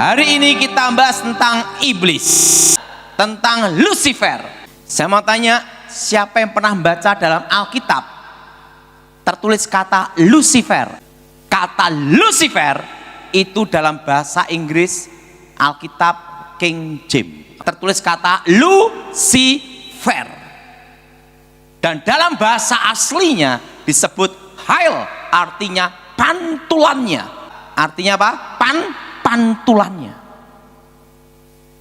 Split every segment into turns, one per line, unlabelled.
Hari ini kita bahas tentang iblis, tentang Lucifer. Saya mau tanya, siapa yang pernah baca dalam Alkitab tertulis kata Lucifer? Kata Lucifer itu dalam bahasa Inggris Alkitab King James tertulis kata Lucifer, dan dalam bahasa aslinya disebut hail, artinya pantulannya. Artinya apa? Pantulannya.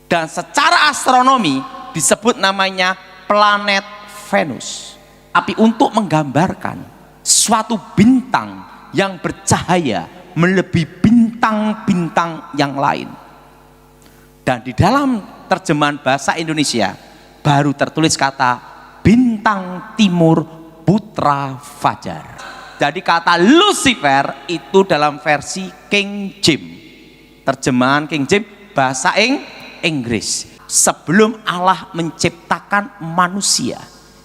Dan secara astronomi disebut namanya planet Venus. Tapi untuk menggambarkan suatu bintang yang bercahaya melebihi bintang-bintang yang lain. Dan di dalam terjemahan bahasa Indonesia baru tertulis kata bintang timur putra fajar. Jadi kata Lucifer itu dalam versi King James, terjemahan King James bahasa Inggris. Sebelum Allah menciptakan manusia,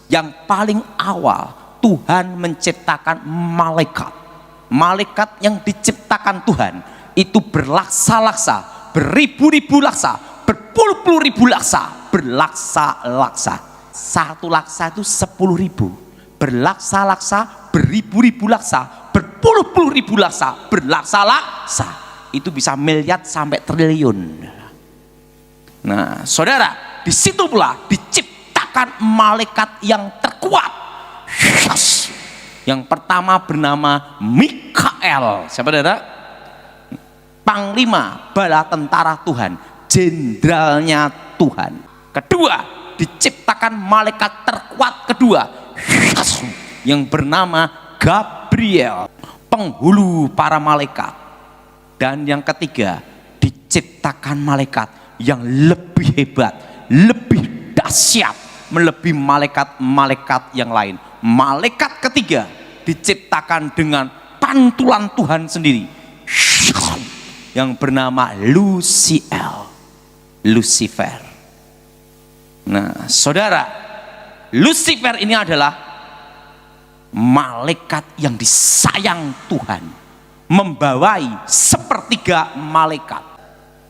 yang paling awal Tuhan menciptakan malaikat. Malaikat yang diciptakan Tuhan itu berlaksa-laksa, beribu-ribu laksa, berpuluh-puluh ribu laksa, berlaksa-laksa. Satu laksa itu 10.000. Berlaksa-laksa, beribu-ribu laksa, berpuluh-puluh ribu laksa, berlaksa-laksa. Itu bisa miliar sampai triliun. Nah, saudara, di situ pula diciptakan malaikat yang terkuat. Yang pertama bernama Mikael. Siapa, saudara? Panglima bala tentara Tuhan, jenderalnya Tuhan. Kedua, diciptakan malaikat terkuat kedua yang bernama Gabriel, penghulu para malaikat. Dan yang ketiga, diciptakan malaikat yang lebih hebat, lebih dahsyat, melebihi malaikat-malaikat yang lain. Malaikat ketiga diciptakan dengan pantulan Tuhan sendiri yang bernama Lucifer. Nah, saudara, Lucifer ini adalah malaikat yang disayang Tuhan, membawai sepertiga malaikat.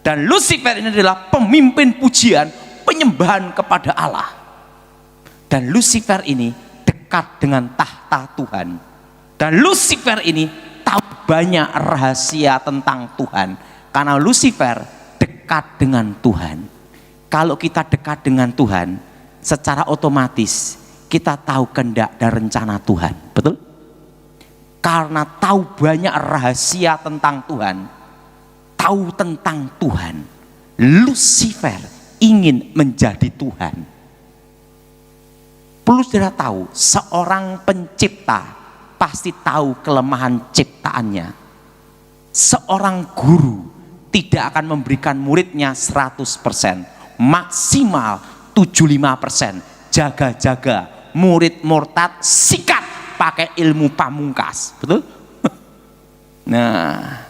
Dan Lucifer ini adalah pemimpin pujian, penyembahan kepada Allah. Dan Lucifer ini dekat dengan tahta Tuhan. Dan Lucifer ini tahu banyak rahasia tentang Tuhan, karena Lucifer dekat dengan Tuhan. Kalau kita dekat dengan Tuhan, secara otomatis kita tahu kehendak dan rencana Tuhan. Betul? Karena tahu banyak rahasia tentang Tuhan, tahu tentang Tuhan, Lucifer ingin menjadi Tuhan. Perlu saudara tahu, seorang pencipta pasti tahu kelemahan ciptaannya. Seorang guru tidak akan memberikan muridnya 100%, maksimal 75%. Jaga-jaga, murid murtad sikat pakai ilmu pamungkas. Betul? Nah,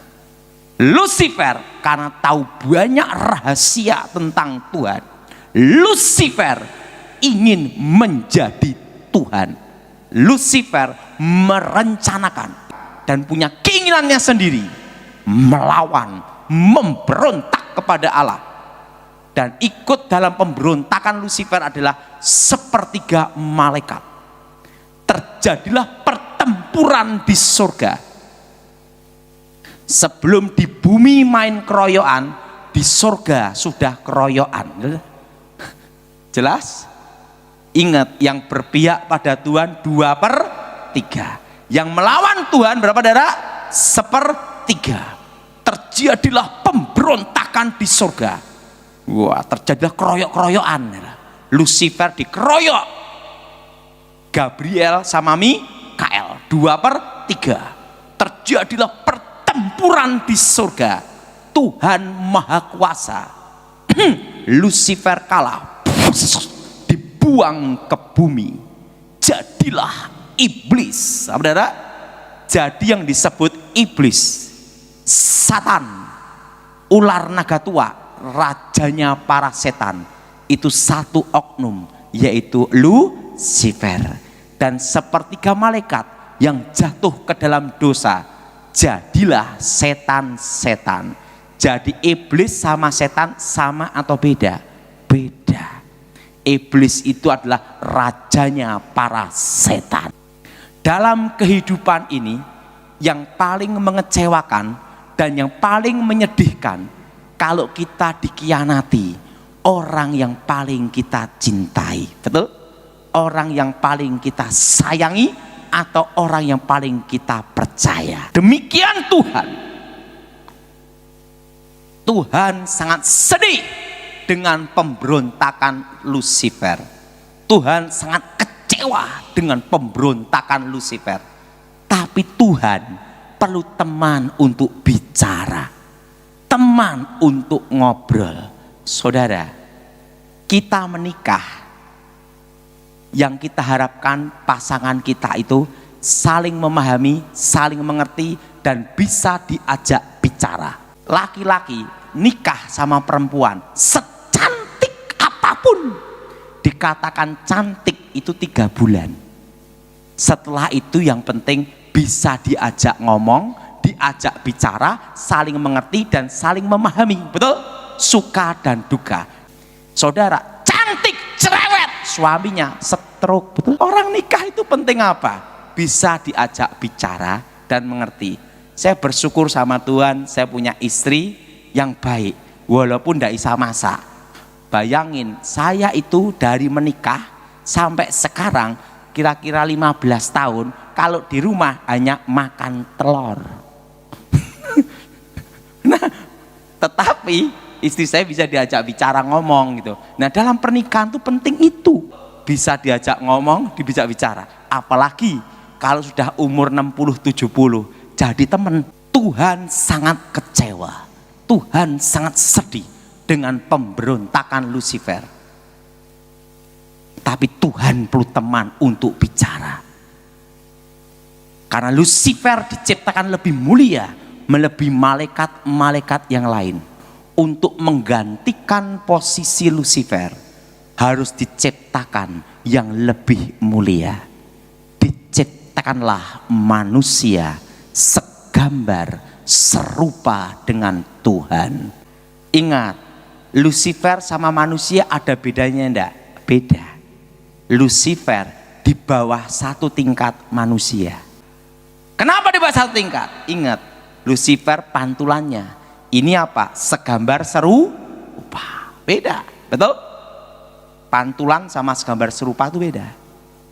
Lucifer karena tahu banyak rahasia tentang Tuhan, Lucifer ingin menjadi Tuhan. Lucifer merencanakan dan punya keinginannya sendiri, melawan, memberontak kepada Allah. Dan ikut dalam pemberontakan Lucifer adalah sepertiga malaikat. Terjadilah pertempuran di surga. Sebelum di bumi main keroyokan, di surga sudah keroyokan. Jelas? Ingat, yang berpihak pada Tuhan 2/3. Yang melawan Tuhan berapa, saudara? 1/3. Terjadilah pemberontakan di surga. Wah, terjadilah keroyok-keroyokan. Lucifer dikeroyok, Gabriel sama Mikael 2/3. Terjadilah pertempuran di surga. Tuhan Maha Kuasa. Lucifer kalah, dibuang ke bumi. Jadilah iblis. Saudara, jadi yang disebut iblis, Satan, ular naga tua, rajanya para setan, itu satu oknum, yaitu Lucifer. Dan sepertiga malaikat yang jatuh ke dalam dosa, jadilah setan-setan. Jadi iblis sama setan sama atau beda? Beda. Iblis itu adalah rajanya para setan. Dalam kehidupan ini yang paling mengecewakan dan yang paling menyedihkan kalau kita dikhianati orang yang paling kita cintai. Betul? Orang yang paling kita sayangi atau orang yang paling kita percaya. Demikian Tuhan. Tuhan sangat sedih dengan pemberontakan Lucifer. Tuhan sangat kecewa dengan pemberontakan Lucifer. Tapi Tuhan perlu teman untuk bicara, teman untuk ngobrol. Saudara, kita menikah, yang kita harapkan pasangan kita itu saling memahami, saling mengerti, dan bisa diajak bicara. Laki-laki nikah sama perempuan secantik apapun, dikatakan cantik itu 3 bulan. Setelah itu yang penting bisa diajak ngomong, diajak bicara, saling mengerti dan saling memahami. Betul? Suka dan duka. Saudara, cantik cerewet, suaminya stroke. Betul? Orang nikah itu penting apa? Bisa diajak bicara dan mengerti. Saya bersyukur sama Tuhan, saya punya istri yang baik, walaupun tidak bisa masak. Bayangin, saya itu dari menikah sampai sekarang kira-kira 15 tahun, kalau di rumah hanya makan telur. Nah, tetapi istri saya bisa diajak bicara, ngomong gitu. Nah, dalam pernikahan itu penting itu, bisa diajak ngomong, bisa bicara. Apalagi kalau sudah umur 60-70, jadi teman. Tuhan sangat kecewa, Tuhan sangat sedih dengan pemberontakan Lucifer. Tapi Tuhan perlu teman untuk bicara. Karena Lucifer diciptakan lebih mulia, melebihi malaikat-malaikat yang lain. Untuk menggantikan posisi Lucifer, harus diciptakan yang lebih mulia. Diciptakanlah manusia segambar serupa dengan Tuhan. Ingat, Lucifer sama manusia ada bedanya enggak? Beda. Lucifer di bawah 1 tingkat manusia. Kenapa di bawah 1 tingkat? Ingat, Lucifer pantulannya ini apa? Segambar serupa. Beda, betul? Pantulan sama segambar serupa itu beda.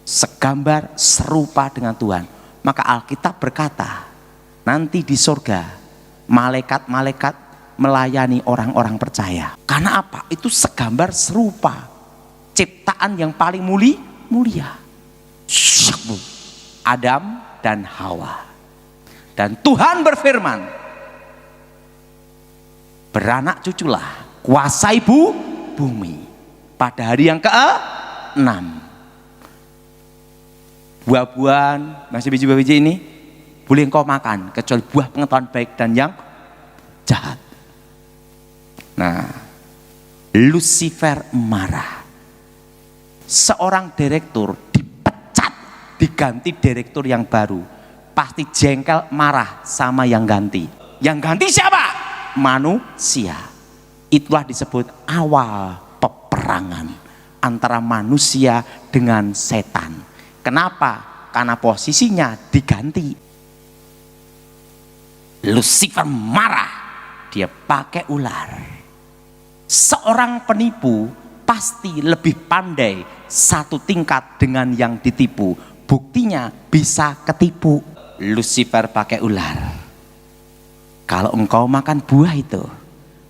Segambar serupa dengan Tuhan. Maka Alkitab berkata, nanti di surga malaikat-malaikat melayani orang-orang percaya. Karena apa? Itu segambar serupa. Ciptaan yang paling mulia. Adam dan Hawa. Dan Tuhan berfirman, beranak cuculah, kuasai bumi. Pada hari yang ke-6. Buah-buahan, masih biji-biji ini boleh engkau makan, kecuali buah pengetahuan baik dan yang jahat. Nah, Lucifer marah. Seorang direktur dipecat, diganti direktur yang baru. Pasti jengkel, marah sama yang ganti. Yang ganti siapa? Manusia. Itulah disebut awal peperangan antara manusia dengan setan. Kenapa? Karena posisinya diganti. Lucifer marah, dia pakai ular. Seorang penipu pasti lebih pandai 1 tingkat dengan yang ditipu. Buktinya bisa ketipu. Lucifer pakai ular. Kalau engkau makan buah itu,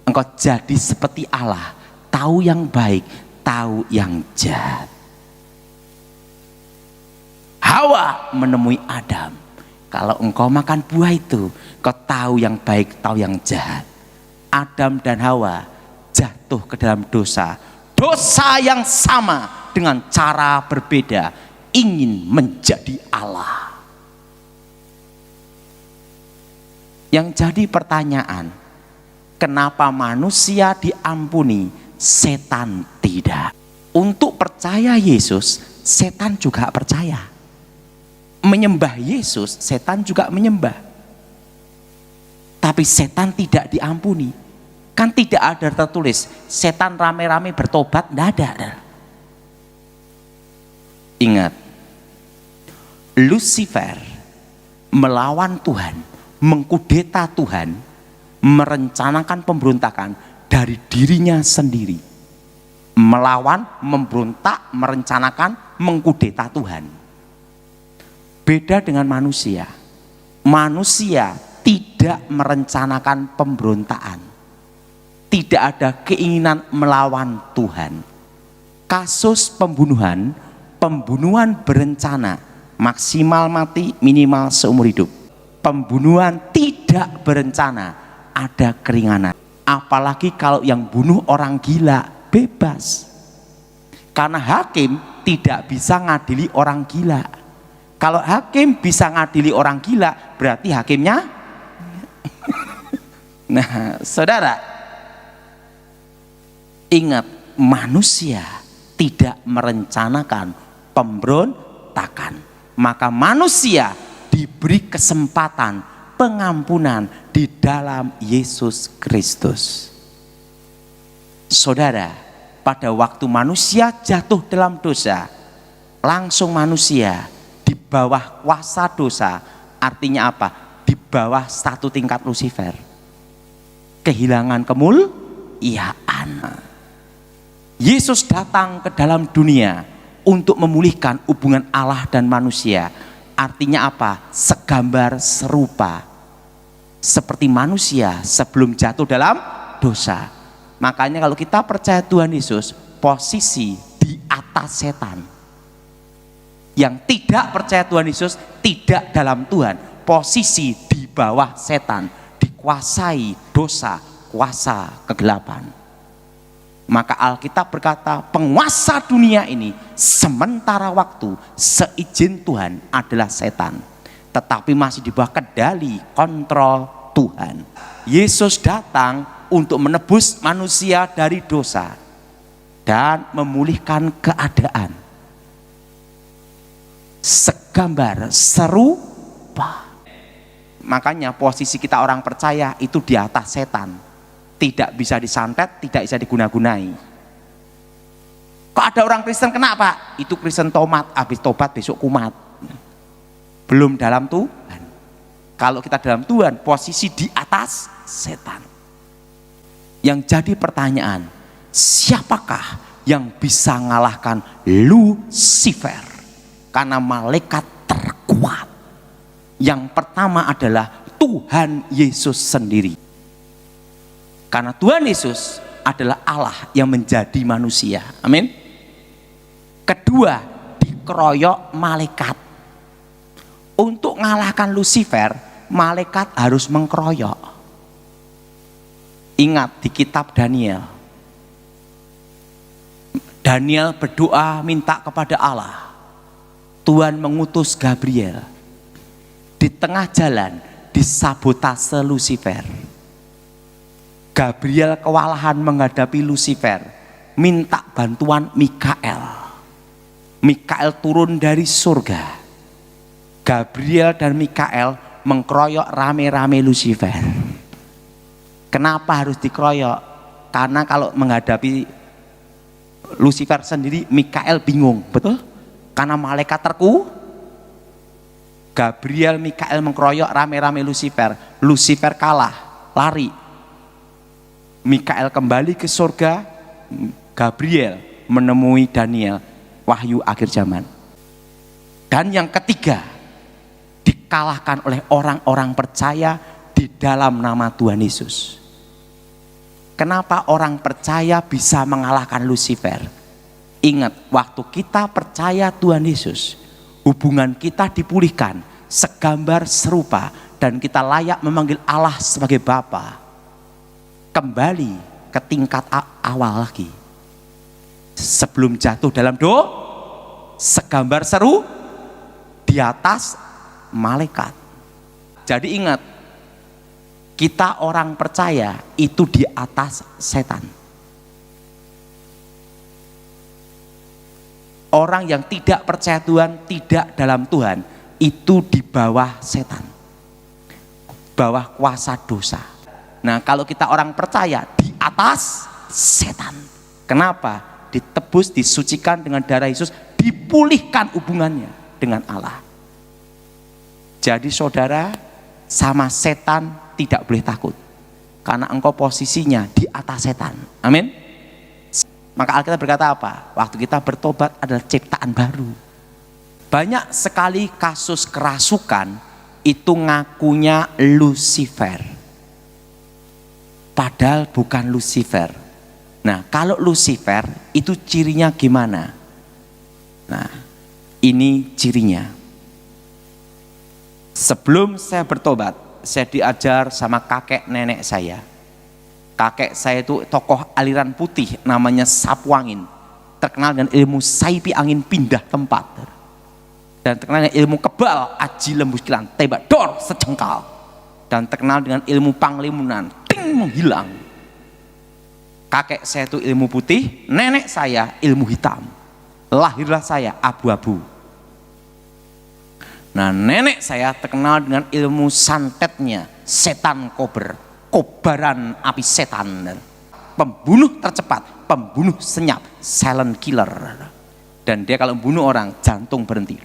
engkau jadi seperti Allah, tahu yang baik, tahu yang jahat. Hawa menemui Adam. Kalau engkau makan buah itu, kau tahu yang baik, tahu yang jahat. Adam dan Hawa jatuh ke dalam dosa. Dosa yang sama dengan cara berbeda, ingin menjadi Allah. Yang jadi pertanyaan, kenapa manusia diampuni, setan tidak? Untuk percaya Yesus, setan juga percaya. Menyembah Yesus, setan juga menyembah. Tapi setan tidak diampuni. Kan tidak ada tertulis setan rame-rame bertobat, tidak ada. Ingat, Lucifer melawan Tuhan, mengkudeta Tuhan, merencanakan pemberontakan dari dirinya sendiri. Melawan, memberontak, merencanakan, mengkudeta Tuhan. Beda dengan manusia. Manusia tidak merencanakan pemberontakan. Tidak ada keinginan melawan Tuhan. Kasus pembunuhan berencana, maksimal mati, minimal seumur hidup. Pembunuhan tidak berencana, ada keringanan. Apalagi kalau yang bunuh orang gila, bebas. Karena hakim tidak bisa ngadili orang gila. Kalau hakim bisa ngadili orang gila, berarti hakimnya. Nah, saudara, ingat, manusia tidak merencanakan pemberontakan. Maka manusia diberi kesempatan pengampunan di dalam Yesus Kristus. Saudara, pada waktu manusia jatuh dalam dosa, langsung manusia di bawah kuasa dosa. Artinya apa? Di bawah satu tingkat Lucifer. Kehilangan kemuliaan. Yesus datang ke dalam dunia untuk memulihkan hubungan Allah dan manusia. Artinya apa? Segambar serupa seperti manusia sebelum jatuh dalam dosa. Makanya kalau kita percaya Tuhan Yesus, posisi di atas setan. Yang tidak percaya Tuhan Yesus tidak dalam Tuhan, posisi di bawah setan, dikuasai dosa, kuasa kegelapan. Maka Alkitab berkata, penguasa dunia ini sementara waktu seizin Tuhan adalah setan, tetapi masih di bawah kendali kontrol Tuhan. Yesus datang untuk menebus manusia dari dosa dan memulihkan keadaan. Segambar serupa. Makanya posisi kita orang percaya itu di atas setan. Tidak bisa disantet, tidak bisa diguna-gunai. Kok ada orang Kristen kenapa? Itu Kristen tomat, habis tobat besok kumat. Belum dalam Tuhan. Kalau kita dalam Tuhan, posisi di atas setan. Yang jadi pertanyaan, siapakah yang bisa mengalahkan Lucifer? Karena malaikat terkuat. Yang pertama adalah Tuhan Yesus sendiri. Karena Tuhan Yesus adalah Allah yang menjadi manusia. Amin. Kedua, dikeroyok malaikat. Untuk mengalahkan Lucifer, malaikat harus mengkeroyok. Ingat di kitab Daniel. Daniel berdoa minta kepada Allah. Tuhan mengutus Gabriel. Di tengah jalan disabotase Lucifer. Gabriel kewalahan menghadapi Lucifer, minta bantuan Mikael. Mikael turun dari surga. Gabriel dan Mikael mengkeroyok rame-rame Lucifer. Kenapa harus dikeroyok? Karena kalau menghadapi Lucifer sendiri, Mikael bingung, betul? Karena malaikat Gabriel, Mikael mengkeroyok rame-rame Lucifer. Lucifer kalah, lari. Mikael kembali ke surga, Gabriel menemui Daniel, wahyu akhir zaman. Dan yang ketiga, dikalahkan oleh orang-orang percaya di dalam nama Tuhan Yesus. Kenapa orang percaya bisa mengalahkan Lucifer? Ingat, waktu kita percaya Tuhan Yesus, hubungan kita dipulihkan, segambar serupa, dan kita layak memanggil Allah sebagai Bapa. Kembali ke tingkat awal lagi. Sebelum jatuh dalam segambar seru di atas malaikat. Jadi ingat, kita orang percaya itu di atas setan. Orang yang tidak percaya Tuhan, tidak dalam Tuhan, itu di bawah setan, bawah kuasa dosa. Nah, kalau kita orang percaya di atas setan. Kenapa? Ditebus, disucikan dengan darah Yesus, dipulihkan hubungannya dengan Allah. Jadi saudara, sama setan tidak boleh takut, karena engkau posisinya di atas setan. Amin. Maka Alkitab berkata apa? Waktu kita bertobat adalah ciptaan baru. Banyak sekali kasus kerasukan itu ngakunya Lucifer, padahal bukan Lucifer. Nah, kalau Lucifer itu cirinya gimana? Nah, ini cirinya. Sebelum saya bertobat, saya diajar sama kakek nenek saya. Kakek saya itu tokoh aliran putih, namanya Sapu Angin, terkenal dengan ilmu saipi angin pindah tempat, dan terkenal dengan ilmu kebal, aji lembus kilan, tembak dor sejengkal, dan terkenal dengan ilmu panglimunan, ting menghilang. Kakek saya itu ilmu putih, nenek saya ilmu hitam. Lahirlah saya abu-abu. Nah, nenek saya terkenal dengan ilmu santetnya, setan kober, kobaran api setan, pembunuh tercepat, pembunuh senyap, silent killer. Dan dia kalau membunuh orang, jantung berhenti,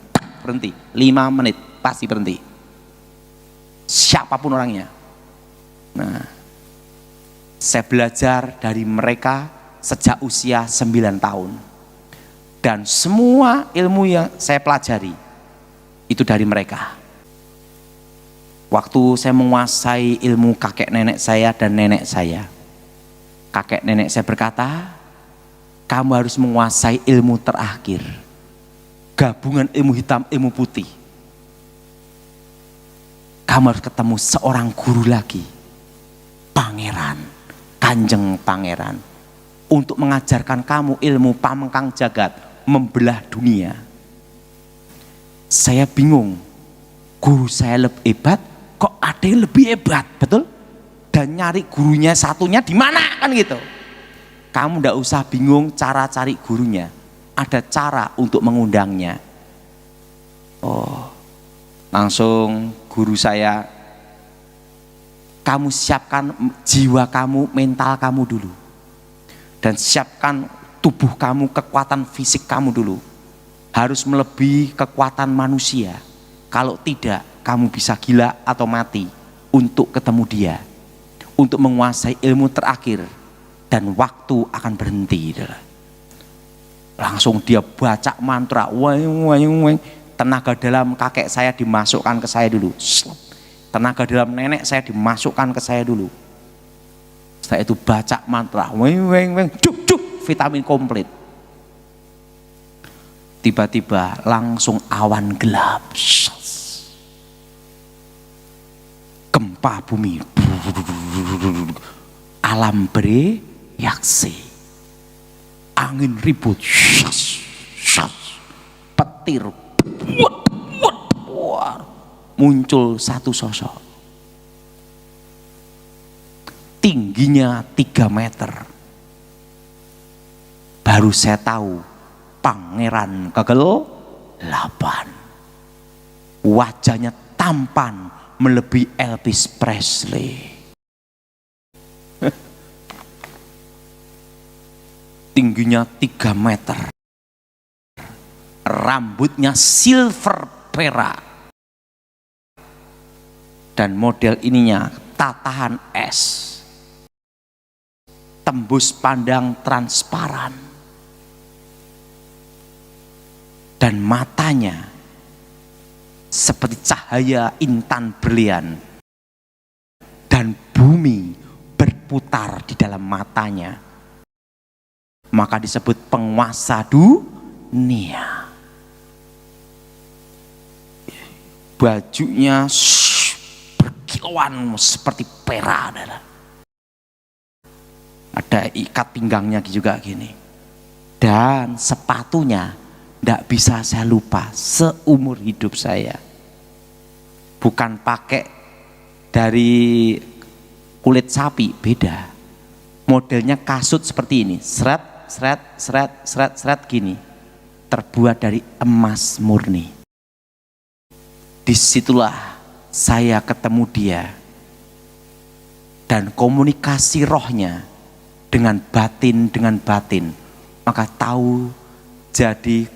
5 menit pasti berhenti, siapapun orangnya. Nah, saya belajar dari mereka sejak usia 9 tahun. Dan semua ilmu yang saya pelajari itu dari mereka. Waktu saya menguasai ilmu kakek nenek saya dan nenek saya, kakek nenek saya berkata, kamu harus menguasai ilmu terakhir, gabungan ilmu hitam, ilmu putih. Kamu harus ketemu seorang guru lagi, pangeran, Kanjeng Pangeran, untuk mengajarkan kamu ilmu pamengkang jagat, membelah dunia. Saya bingung, guru saya lebih hebat, kok ada yang lebih hebat, betul? Dan nyari gurunya satunya di mana kan gitu. Kamu ndak usah bingung cara cari gurunya, ada cara untuk mengundangnya. Oh, langsung guru saya, kamu siapkan jiwa kamu, mental kamu dulu, dan siapkan tubuh kamu, kekuatan fisik kamu dulu, harus melebihi kekuatan manusia. Kalau tidak, kamu bisa gila atau mati untuk ketemu dia, untuk menguasai ilmu terakhir, dan waktu akan berhenti. Langsung dia baca mantra, tenaga dalam kakek saya dimasukkan ke saya dulu, tenaga dalam nenek saya dimasukkan ke saya dulu. Setelah itu baca mantra, vitamin komplit. Tiba-tiba langsung awan gelap, gempa bumi, alam bereaksi, angin ribut, petir, muncul satu sosok, tingginya 3 meter. Baru saya tahu, pangeran kegelapan. Wajahnya tampan melebihi Elvis Presley. Tingginya 3 meter, rambutnya silver perak, dan model ininya tatahan es, tembus pandang transparan, dan matanya seperti cahaya intan berlian, dan bumi berputar di dalam matanya. Maka disebut penguasa dunia. Bajunya berkilauan seperti perak, ada ikat pinggangnya juga gini, dan sepatunya tidak bisa saya lupa seumur hidup saya. Bukan pakai dari kulit sapi, beda. Modelnya kasut seperti ini, seret gini, terbuat dari emas murni. Disitulah saya ketemu dia, dan komunikasi rohnya dengan batin, maka tahu jadi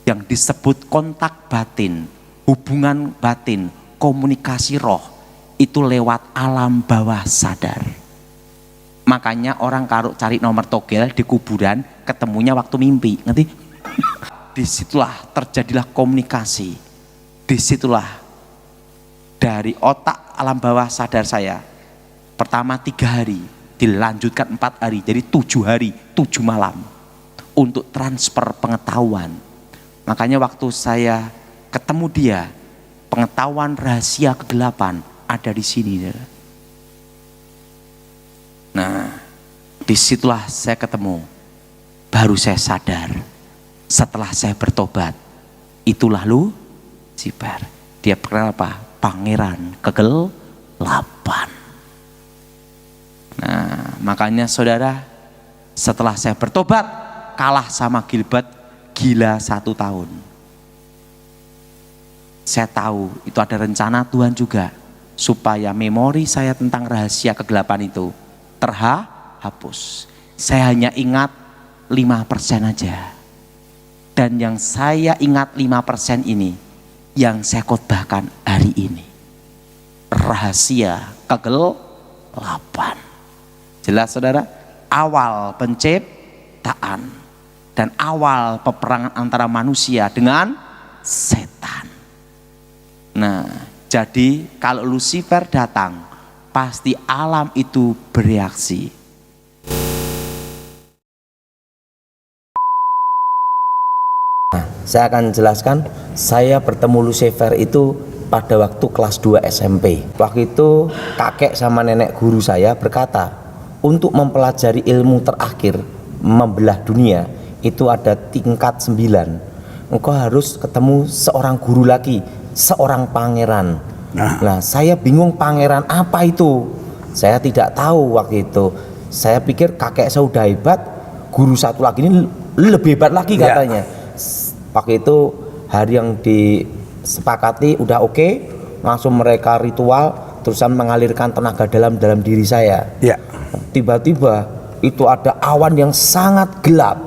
yang disebut kontak batin, hubungan batin, komunikasi roh itu lewat alam bawah sadar. Makanya orang kalau cari nomor togel di kuburan ketemunya waktu mimpi, ngerti? Disitulah terjadilah komunikasi, disitulah dari otak alam bawah sadar saya pertama 3 hari dilanjutkan 4 hari, jadi 7 hari 7 malam untuk transfer pengetahuan. Makanya waktu saya ketemu dia, pengetahuan rahasia kegelapan ada di sini. Nah, disitulah saya ketemu, baru saya sadar setelah saya bertobat, itulah Lucifer. Dia kenal apa? Pangeran kegelapan. Nah, makanya saudara, setelah saya bertobat, kalah sama Gilbert, gila 1 tahun. Saya tahu itu ada rencana Tuhan juga, supaya memori saya tentang rahasia kegelapan itu terhapus. Saya hanya ingat 5% aja. Dan yang saya ingat 5% ini, yang saya khotbahkan hari ini. Rahasia kegelapan. Jelas saudara, awal penciptaan dan awal peperangan antara manusia dengan setan. Nah, jadi kalau Lucifer datang, pasti alam itu bereaksi.
Nah, saya akan jelaskan, saya bertemu Lucifer itu pada waktu kelas 2 SMP. Waktu itu kakek sama nenek guru saya berkata, untuk mempelajari ilmu terakhir membelah dunia itu ada tingkat 9. Engkau harus ketemu seorang guru lagi, seorang pangeran. Nah, saya bingung pangeran apa itu. Saya tidak tahu waktu itu. Saya pikir kakek saya udah hebat, guru satu lagi ini lebih hebat lagi katanya. Waktu itu hari yang disepakati udah oke, langsung mereka ritual terusan mengalirkan tenaga dalam diri saya. Tiba-tiba itu ada awan yang sangat gelap.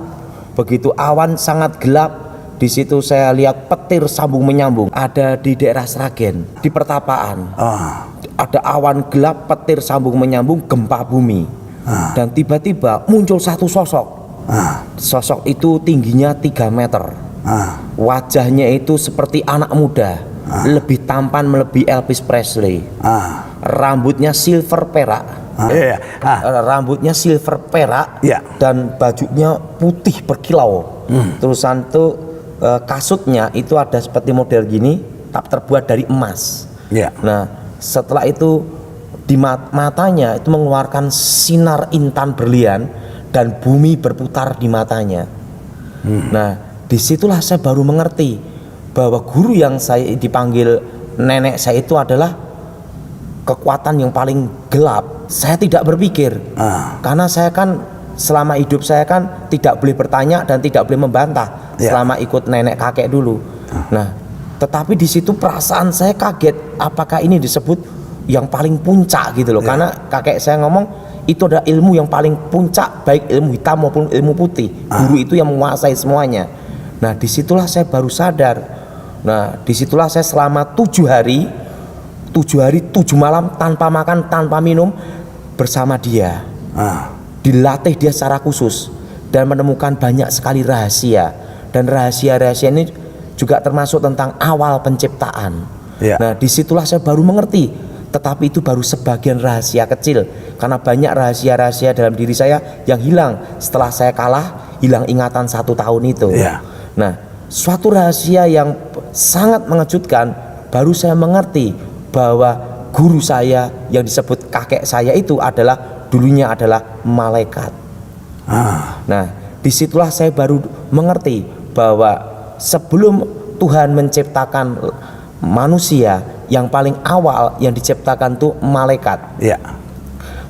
Begitu awan sangat gelap, di situ saya lihat petir sambung menyambung. Ada di daerah Sragen, di pertapaan. Ada awan gelap, petir sambung menyambung, gempa bumi. Dan tiba-tiba muncul satu sosok. Sosok itu tingginya 3 meter. Wajahnya itu seperti anak muda, lebih tampan melebihi Elvis Presley. Rambutnya silver perak. Rambutnya silver perak dan bajunya putih berkilau. Terusan tuh kasutnya itu ada seperti model gini, tapi terbuat dari emas. Nah, setelah itu di matanya itu mengeluarkan sinar intan berlian dan bumi berputar di matanya. Nah, disitulah saya baru mengerti bahwa guru yang saya dipanggil nenek saya itu adalah kekuatan yang paling gelap. Saya tidak berpikir, karena saya kan selama hidup saya kan tidak boleh bertanya dan tidak boleh membantah selama ikut nenek kakek dulu. Nah, tetapi di situ perasaan saya kaget, apakah ini disebut yang paling puncak gitu loh? Karena kakek saya ngomong itu adalah ilmu yang paling puncak, baik ilmu hitam maupun ilmu putih. Guru itu yang menguasai semuanya. Nah, disitulah saya baru sadar. Nah, disitulah saya selama 7 hari 7 malam tanpa makan, tanpa minum bersama dia. Dilatih dia secara khusus dan menemukan banyak sekali rahasia. Dan rahasia-rahasia ini juga termasuk tentang awal penciptaan. Nah, disitulah saya baru mengerti. Tetapi itu baru sebagian rahasia kecil, karena banyak rahasia-rahasia dalam diri saya yang hilang setelah saya kalah, hilang ingatan 1 tahun itu. Nah, suatu rahasia yang sangat mengejutkan, baru saya mengerti bahwa guru saya yang disebut kakek saya itu adalah dulunya adalah malaikat. Nah, disitulah saya baru mengerti bahwa sebelum Tuhan menciptakan manusia, yang paling awal yang diciptakan itu malaikat.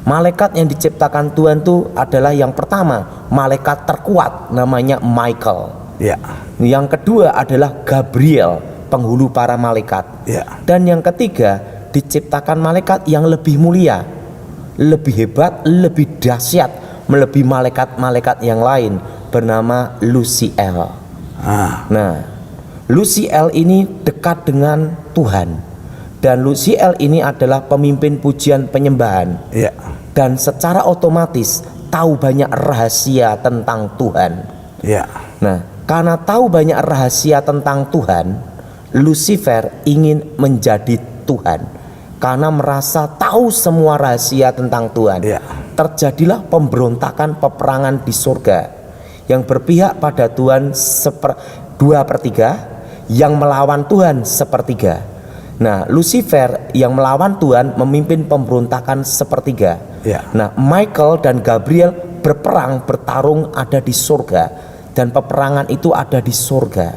Malaikat yang diciptakan Tuhan itu adalah yang pertama, malaikat terkuat namanya Michael. Yang kedua adalah Gabriel, penghulu para malaikat. Dan yang ketiga, diciptakan malaikat yang lebih mulia, lebih hebat, lebih dahsyat, melebihi malaikat-malaikat yang lain, bernama Luciel. Nah, Luciel ini dekat dengan Tuhan, dan Luciel ini adalah pemimpin pujian penyembahan, dan secara otomatis tahu banyak rahasia tentang Tuhan. Nah, karena tahu banyak rahasia tentang Tuhan, Lucifer ingin menjadi Tuhan. Karena merasa tahu semua rahasia tentang Tuhan, terjadilah pemberontakan, peperangan di surga yang berpihak pada Tuhan 2/3, yang melawan Tuhan 1/3. Nah, Lucifer yang melawan Tuhan memimpin pemberontakan 1/3. Nah, Michael dan Gabriel bertarung ada di surga, dan peperangan itu ada di surga.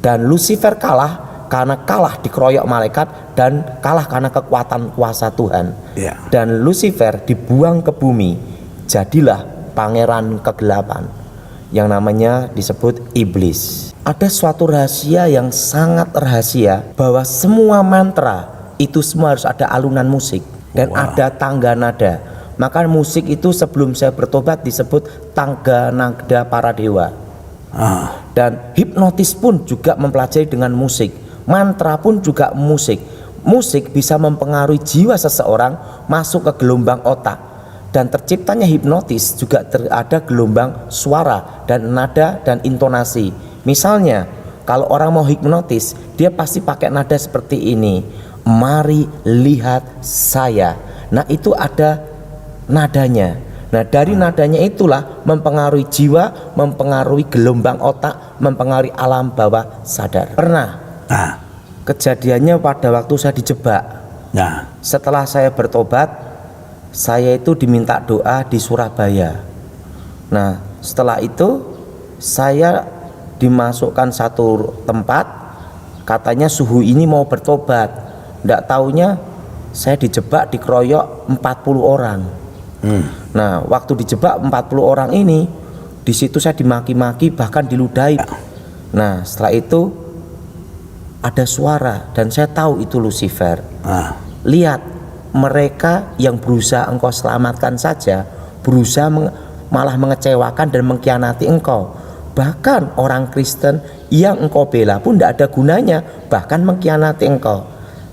Dan Lucifer kalah karena kalah dikeroyok malaikat, dan kalah karena kekuatan kuasa Tuhan. Dan Lucifer dibuang ke bumi, jadilah pangeran kegelapan yang namanya disebut iblis. Ada suatu rahasia yang sangat rahasia, bahwa semua mantra itu semua harus ada alunan musik dan ada tangga nada. Maka musik itu sebelum saya bertobat disebut tangga nada para dewa. Dan hipnotis pun juga mempelajari dengan musik. Mantra pun juga musik. Musik bisa mempengaruhi jiwa seseorang masuk ke gelombang otak, dan terciptanya hipnotis juga ada gelombang suara dan nada dan intonasi. Misalnya kalau orang mau hipnotis, dia pasti pakai nada seperti ini, mari lihat saya. Nah, itu ada nadanya. Nah, dari nadanya itulah mempengaruhi jiwa, mempengaruhi gelombang otak, mempengaruhi alam bawah sadar. Pernah kejadiannya pada waktu saya dijebak. Setelah saya bertobat, saya itu diminta doa di Surabaya. Nah, setelah itu saya dimasukkan satu tempat, katanya suhu ini mau bertobat. Nggak taunya saya dijebak, dikeroyok 40 orang. Nah, waktu dijebak 40 orang ini, di situ saya dimaki-maki, bahkan diludahi. Nah, setelah itu ada suara, dan saya tahu itu Lucifer. Lihat, mereka yang berusaha engkau selamatkan saja berusaha malah mengecewakan dan mengkhianati engkau. Bahkan orang Kristen yang engkau bela pun tidak ada gunanya, bahkan mengkhianati engkau.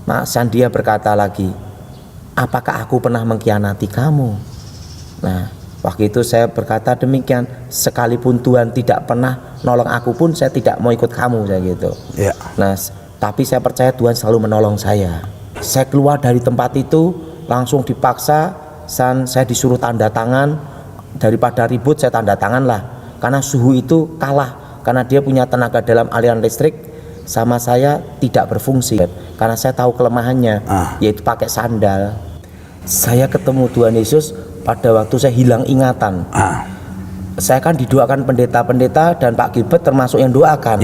Mak Sandia berkata lagi, apakah aku pernah mengkhianati kamu? Nah, waktu itu saya berkata demikian, sekalipun Tuhan tidak pernah nolong aku pun saya tidak mau ikut kamu, saya gitu. Nah, tapi saya percaya Tuhan selalu menolong saya. Saya keluar dari tempat itu langsung dipaksa, saya disuruh tanda tangan. Daripada ribut, saya tanda tangan lah, karena suhu itu kalah, karena dia punya tenaga dalam aliran listrik, sama saya tidak berfungsi, karena saya tahu kelemahannya, yaitu pakai sandal. Saya ketemu Tuhan Yesus pada waktu saya hilang ingatan. Saya kan didoakan pendeta-pendeta, dan Pak Gilbert termasuk yang doakan.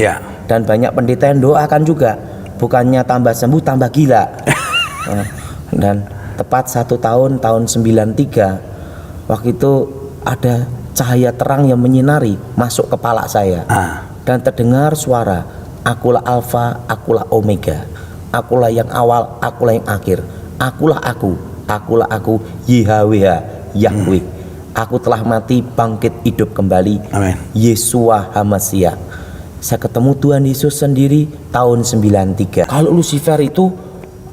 Dan banyak pendeta yang doakan juga, bukannya tambah sembuh tambah gila. Dan tepat 1 tahun 93, waktu itu ada cahaya terang yang menyinari masuk kepala saya, dan terdengar suara, akulah Alfa, akulah Omega, akulah yang awal, akulah yang akhir, akulah aku YHWH, Yahweh. Aku telah mati, bangkit hidup kembali. Yesua Hamasiah. Saya ketemu Tuhan Yesus sendiri tahun 93. Kalau Lucifer itu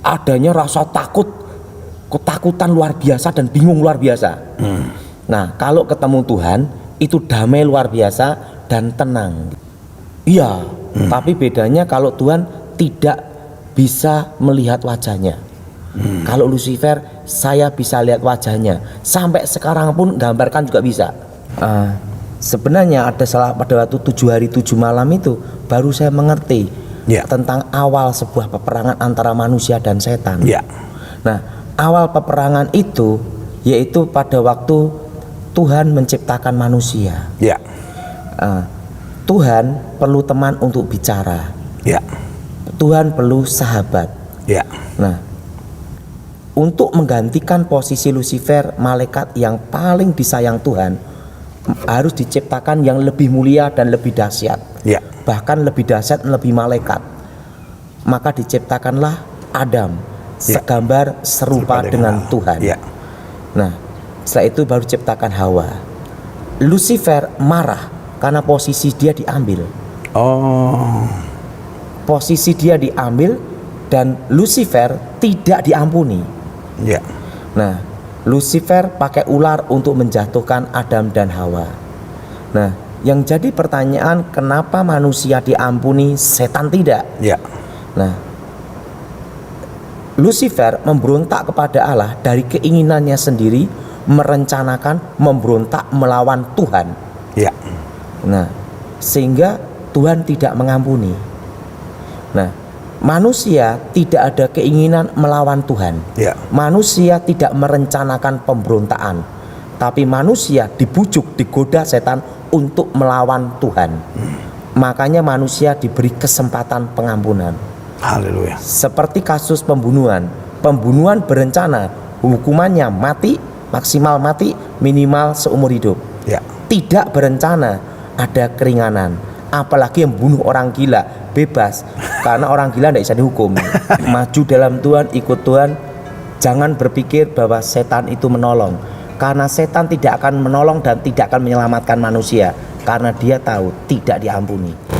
adanya rasa takut, ketakutan luar biasa dan bingung luar biasa. Nah, kalau ketemu Tuhan itu damai luar biasa dan tenang. Iya, tapi bedanya kalau Tuhan tidak bisa melihat wajahnya. Kalau Lucifer saya bisa lihat wajahnya, sampai sekarang pun gambarkan juga bisa. Sebenarnya ada salah pada waktu 7 hari 7 malam itu baru saya mengerti tentang awal sebuah peperangan antara manusia dan setan. Nah, awal peperangan itu yaitu pada waktu Tuhan menciptakan manusia. Tuhan perlu teman untuk bicara. Tuhan perlu sahabat. Nah, untuk menggantikan posisi Lucifer, malaikat yang paling disayang Tuhan, harus diciptakan yang lebih mulia dan lebih dahsyat. Bahkan lebih dahsyat, lebih malaikat. Maka diciptakanlah Adam, segambar serupa dengan Tuhan. Nah, setelah itu baru ciptakan Hawa. Lucifer marah karena posisi dia diambil.
Oh.
Posisi dia diambil dan Lucifer tidak diampuni.
Ya.
Nah, Lucifer pakai ular untuk menjatuhkan Adam dan Hawa. Nah, yang jadi pertanyaan, kenapa manusia diampuni, setan tidak?
Ya.
Nah, Lucifer memberontak kepada Allah dari keinginannya sendiri, merencanakan memberontak melawan Tuhan.
Ya.
Nah, sehingga Tuhan tidak mengampuni. Nah, manusia tidak ada keinginan melawan Tuhan.
Ya.
Manusia tidak merencanakan pemberontakan, tapi manusia dibujuk, digoda setan untuk melawan Tuhan. Makanya manusia diberi kesempatan pengampunan.
Haleluya.
Seperti kasus pembunuhan. Pembunuhan berencana, hukumannya mati, maksimal mati, minimal seumur hidup.
Ya.
Tidak berencana, ada keringanan. Apalagi yang bunuh orang gila, bebas. Karena orang gila tidak bisa dihukum. Maju dalam Tuhan, ikut Tuhan. Jangan berpikir bahwa setan itu menolong. Karena setan tidak akan menolong dan tidak akan menyelamatkan manusia. Karena dia tahu tidak diampuni.